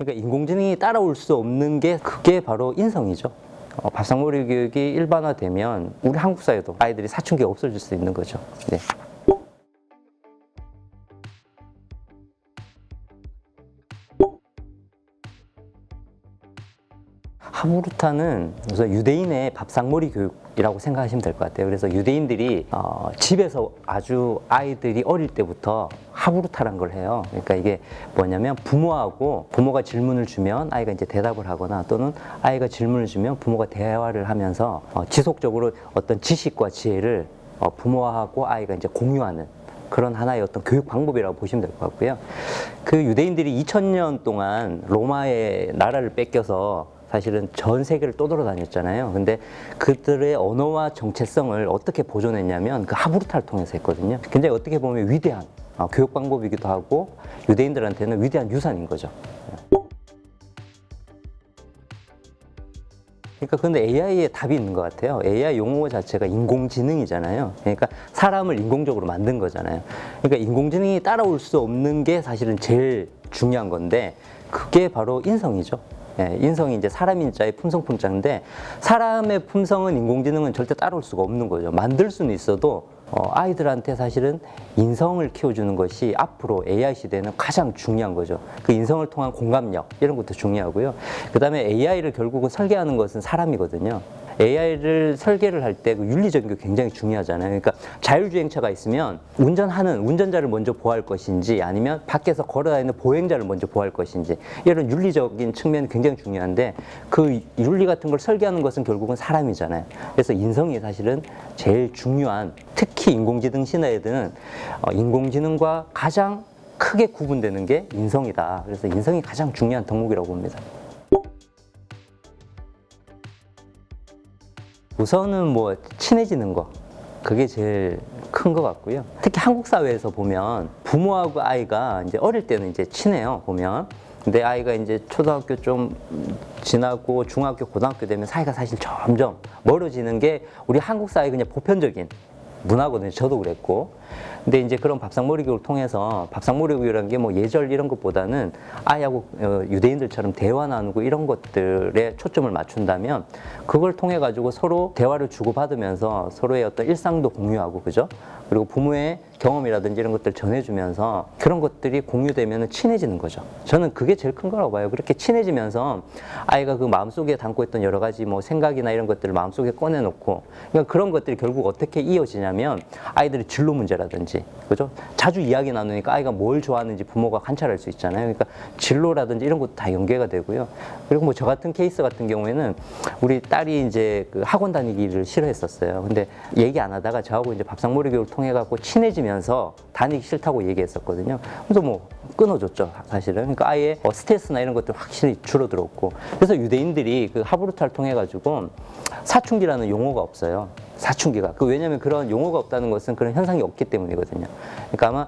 그러니까 인공지능이 따라올 수 없는 게 그게 바로 인성이죠. 밥상머리 교육이 일반화되면 우리 한국 사회도 아이들이 사춘기가 없어질 수 있는 거죠. 네. 하부르타는 우선 유대인의 밥상머리 교육이라고 생각하시면 될 것 같아요. 그래서 유대인들이 집에서 아주 아이들이 어릴 때부터 하부르타란 걸 해요. 그러니까 이게 뭐냐면 부모가 질문을 주면 아이가 이제 대답을 하거나 또는 아이가 질문을 주면 부모가 대화를 하면서 지속적으로 어떤 지식과 지혜를 부모하고 아이가 이제 공유하는 그런 하나의 어떤 교육 방법이라고 보시면 될 것 같고요. 그 유대인들이 2000년 동안 로마의 나라를 뺏겨서 사실은 전 세계를 떠돌아다녔잖아요. 근데 그들의 언어와 정체성을 어떻게 보존했냐면 그 하부르타를 통해서 했거든요. 굉장히 어떻게 보면 위대한 교육 방법이기도 하고 유대인들한테는 위대한 유산인 거죠. 그러니까 근데 AI에 답이 있는 것 같아요. AI 용어 자체가 인공지능이잖아요. 그러니까 사람을 인공적으로 만든 거잖아요. 그러니까 인공지능이 따라올 수 없는 게 사실은 제일 중요한 건데 그게 바로 인성이죠. 예, 인성이 이제 사람 인자의 품성 품자인데 사람의 품성은 인공지능은 절대 따라올 수가 없는 거죠. 만들 수는 있어도 아이들한테 사실은 인성을 키워주는 것이 앞으로 AI 시대에는 가장 중요한 거죠. 그 인성을 통한 공감력 이런 것도 중요하고요. 그 다음에 AI를 결국은 설계하는 것은 사람이거든요. AI를 설계를 할 때 그 윤리적인 게 굉장히 중요하잖아요. 그러니까 자율주행차가 있으면 운전하는 운전자를 먼저 보호할 것인지 아니면 밖에서 걸어다니는 보행자를 먼저 보호할 것인지 이런 윤리적인 측면이 굉장히 중요한데 그 윤리 같은 걸 설계하는 것은 결국은 사람이잖아요. 그래서 인성이 사실은 제일 중요한, 특히 인공지능 시대에는 인공지능과 가장 크게 구분되는 게 인성이다. 그래서 인성이 가장 중요한 덕목이라고 봅니다. 우선은 뭐 친해지는 거, 그게 제일 큰 것 같고요. 특히 한국 사회에서 보면 부모하고 아이가 이제 어릴 때는 이제 친해요, 보면. 근데 아이가 이제 초등학교 좀 지나고 중학교, 고등학교 되면 사이가 사실 점점 멀어지는 게 우리 한국 사회 그냥 보편적인 문화거든요. 저도 그랬고. 근데 이제 그런 밥상머리 교육을 통해서 밥상머리 교육이라는 게 뭐 예절 이런 것보다는 아이하고 유대인들처럼 대화 나누고 이런 것들에 초점을 맞춘다면 그걸 통해 가지고 서로 대화를 주고받으면서 서로의 어떤 일상도 공유하고, 그죠? 그리고 부모의 경험이라든지 이런 것들을 전해주면서 그런 것들이 공유되면 친해지는 거죠. 저는 그게 제일 큰 거라고 봐요. 그렇게 친해지면서 아이가 그 마음속에 담고 있던 여러 가지 뭐 생각이나 이런 것들을 마음속에 꺼내놓고, 그러니까 그런 것들이 결국 어떻게 이어지냐면 아이들의 진로 문제라든지, 그죠? 자주 이야기 나누니까 아이가 뭘 좋아하는지 부모가 관찰할 수 있잖아요. 그러니까 진로라든지 이런 것도 다 연계가 되고요. 그리고 뭐 저 같은 케이스 같은 경우에는 우리 딸이 이제 그 학원 다니기를 싫어했었어요. 근데 얘기 안 하다가 저하고 이제 밥상머리 교육을 통해 갖고 친해지면서 다니기 싫다고 얘기했었거든요. 그래서 뭐 끊어줬죠, 사실은. 그러니까 아예 스트레스나 이런 것들 확실히 줄어들었고. 그래서 유대인들이 그 하부르타를 통해 가지고 사춘기라는 용어가 없어요. 사춘기가. 왜냐면 그런 용어가 없다는 것은 그런 현상이 없기 때문이거든요. 그러니까 아마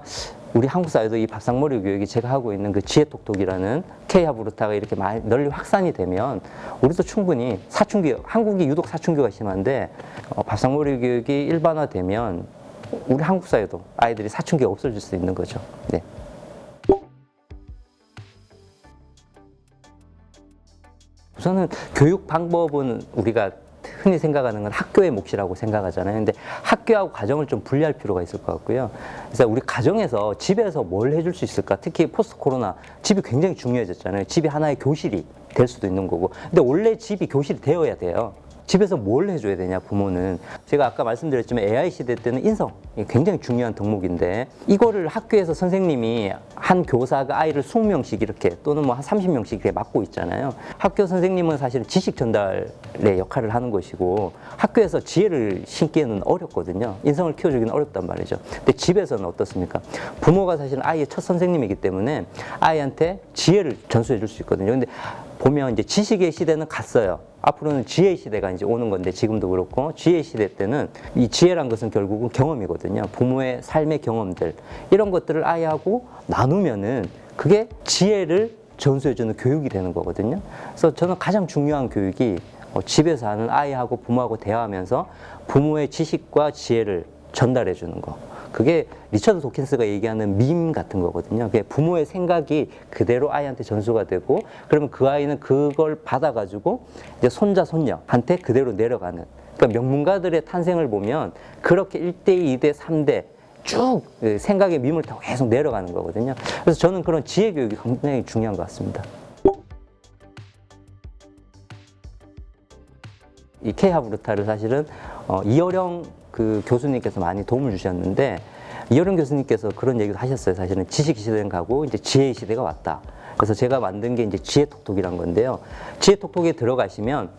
우리 한국 사회도 이 밥상머리 교육이 제가 하고 있는 그 지혜톡톡이라는 K하부르타가 이렇게 많이 널리 확산이 되면 우리도 충분히 사춘기, 한국이 유독 사춘기가 심한데 밥상머리 교육이 일반화되면 우리 한국 사회도 아이들이 사춘기가 없어질 수 있는 거죠. 네. 우선은 교육 방법은 우리가 흔히 생각하는 건 학교의 몫이라고 생각하잖아요. 근데 학교하고 가정을 좀 분리할 필요가 있을 것 같고요. 그래서 우리 가정에서 집에서 뭘 해줄 수 있을까? 특히 포스트 코로나 집이 굉장히 중요해졌잖아요. 집이 하나의 교실이 될 수도 있는 거고. 근데 원래 집이 교실이 되어야 돼요. 집에서 뭘 해줘야 되냐, 부모는. 제가 아까 말씀드렸지만 AI 시대 때는 인성이 굉장히 중요한 덕목인데 이거를 학교에서 선생님이 한 교사가 아이를 20명씩 이렇게 또는 뭐 한 30명씩 이렇게 맡고 있잖아요. 학교 선생님은 사실 지식 전달의 역할을 하는 것이고 학교에서 지혜를 심기에는 어렵거든요. 인성을 키워주기는 어렵단 말이죠. 근데 집에서는 어떻습니까? 부모가 사실 아이의 첫 선생님이기 때문에 아이한테 지혜를 전수해 줄 수 있거든요. 근데 보면 이제 지식의 시대는 갔어요. 앞으로는 지혜의 시대가 이제 오는 건데 지금도 그렇고 지혜의 시대 때는 이 지혜란 것은 결국은 경험이거든요. 부모의 삶의 경험들 이런 것들을 아이하고 나누면은 그게 지혜를 전수해주는 교육이 되는 거거든요. 그래서 저는 가장 중요한 교육이 집에서 하는 아이하고 부모하고 대화하면서 부모의 지식과 지혜를 전달해 주는 거. 그게 리처드 도킨스가 얘기하는 밈 같은 거거든요. 그게 부모의 생각이 그대로 아이한테 전수가 되고, 그러면 그 아이는 그걸 받아가지고 이제 손자, 손녀한테 그대로 내려가는. 그러니까 명문가들의 탄생을 보면 그렇게 1대, 2대, 3대 쭉 생각의 밈을 타고 계속 내려가는 거거든요. 그래서 저는 그런 지혜 교육이 굉장히 중요한 것 같습니다. 이 K하브루타를 사실은 이어령 그 교수님께서 많이 도움을 주셨는데, 이어령 교수님께서 그런 얘기도 하셨어요. 사실은 지식 시대는 가고 이제 지혜의 시대가 왔다. 그래서 제가 만든 게 이제 지혜톡톡이란 건데요. 지혜톡톡에 들어가시면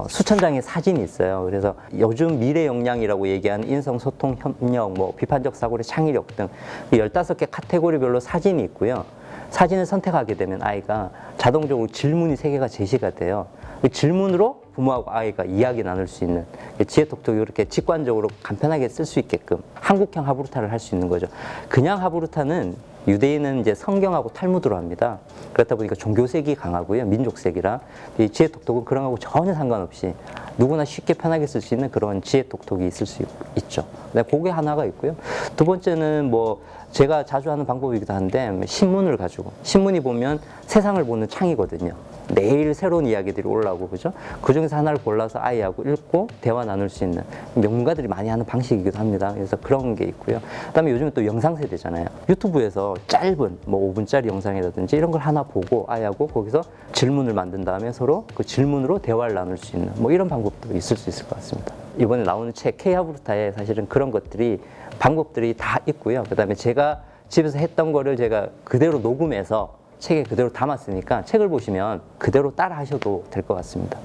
수천 장의 사진이 있어요. 그래서 요즘 미래 역량이라고 얘기하는 인성, 소통, 협력, 뭐 비판적 사고의 창의력 등 15개 카테고리별로 사진이 있고요. 사진을 선택하게 되면 아이가 자동적으로 질문이 3개가 제시가 돼요. 그 질문으로 부모하고 아이가 이야기 나눌 수 있는, 지혜톡톡이 이렇게 직관적으로 간편하게 쓸 수 있게끔 한국형 하브루타를 할 수 있는 거죠. 그냥 하브루타는 유대인은 이제 성경하고 탈무드로 합니다. 그렇다 보니까 종교색이 강하고요, 민족색이라. 이 지혜톡톡은 그런 거하고 전혀 상관없이 누구나 쉽게 편하게 쓸 수 있는 그런 지혜톡톡이 있을 수 있죠. 네, 그게 하나가 있고요. 두 번째는 뭐 제가 자주 하는 방법이기도 한데, 신문을 가지고, 신문이 보면 세상을 보는 창이거든요. 매일 새로운 이야기들이 올라오고, 그죠? 그 중에서 하나를 골라서 아이하고 읽고 대화 나눌 수 있는 명문가들이 많이 하는 방식이기도 합니다. 그래서 그런 게 있고요. 그다음에 요즘은 또 영상 세대잖아요. 유튜브에서 짧은 뭐 5분짜리 영상이라든지 이런 걸 하나 보고 아이하고 거기서 질문을 만든 다음에 서로 그 질문으로 대화를 나눌 수 있는 뭐 이런 방법도 있을 수 있을 것 같습니다. 이번에 나오는 책 K하브루타에 사실은 그런 것들이, 방법들이 다 있고요. 그다음에 제가 집에서 했던 거를 제가 그대로 녹음해서 책에 그대로 담았으니까 책을 보시면 그대로 따라 하셔도 될 것 같습니다.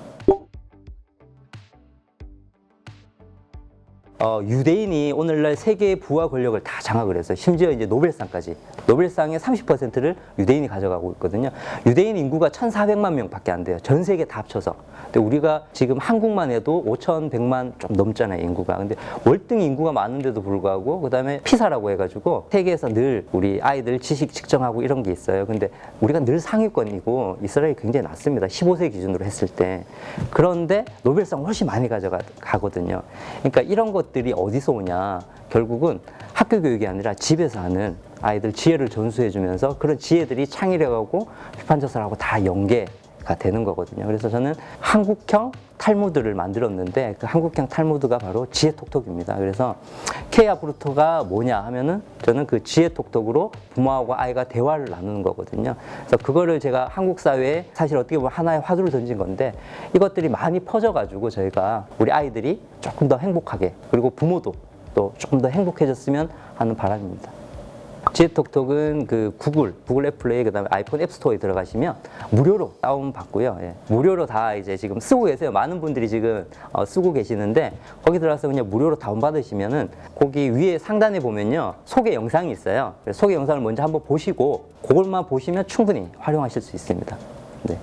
유대인이 오늘날 세계의 부와 권력을 다 장악을 해서 심지어 이제 노벨상까지, 노벨상의 30%를 유대인이 가져가고 있거든요. 유대인 인구가 1,400만 명밖에 안 돼요. 전 세계 다 합쳐서. 근데 우리가 지금 한국만 해도 5,100만 좀 넘잖아요, 인구가. 근데 월등 인구가 많은데도 불구하고, 그다음에 피사라고 해가지고 세계에서 늘 우리 아이들 지식 측정하고 이런 게 있어요. 근데 우리가 늘 상위권이고 이스라엘이 굉장히 낮습니다. 15세 기준으로 했을 때. 그런데 노벨상 훨씬 많이 가거든요. 그러니까 이런 것들이 어디서 오냐? 결국은 학교 교육이 아니라 집에서 하는, 아이들 지혜를 전수해주면서 그런 지혜들이 창의력하고 비판적사하고 다 연계가 되는 거거든요. 그래서 저는 한국형 탈무드를 만들었는데, 그 한국형 탈무드가 바로 지혜톡톡입니다. 그래서 K하브루타가 뭐냐 하면은 저는 그 지혜톡톡으로 부모하고 아이가 대화를 나누는 거거든요. 그래서 그거를 제가 한국 사회에 사실 어떻게 보면 하나의 화두를 던진 건데, 이것들이 많이 퍼져가지고 저희가 우리 아이들이 조금 더 행복하게, 그리고 부모도 또 조금 더 행복해졌으면 하는 바람입니다. 지혜톡톡은 그 구글 애플레이, 그다음에 아이폰 앱스토어에 들어가시면 무료로 다운 받고요. 예. 무료로 다 이제 지금 쓰고 계세요. 많은 분들이 지금 쓰고 계시는데, 거기 들어가서 그냥 무료로 다운 받으시면은 거기 위에 상단에 보면요, 소개 영상이 있어요. 소개 영상을 먼저 한번 보시고 그걸만 보시면 충분히 활용하실 수 있습니다. 네.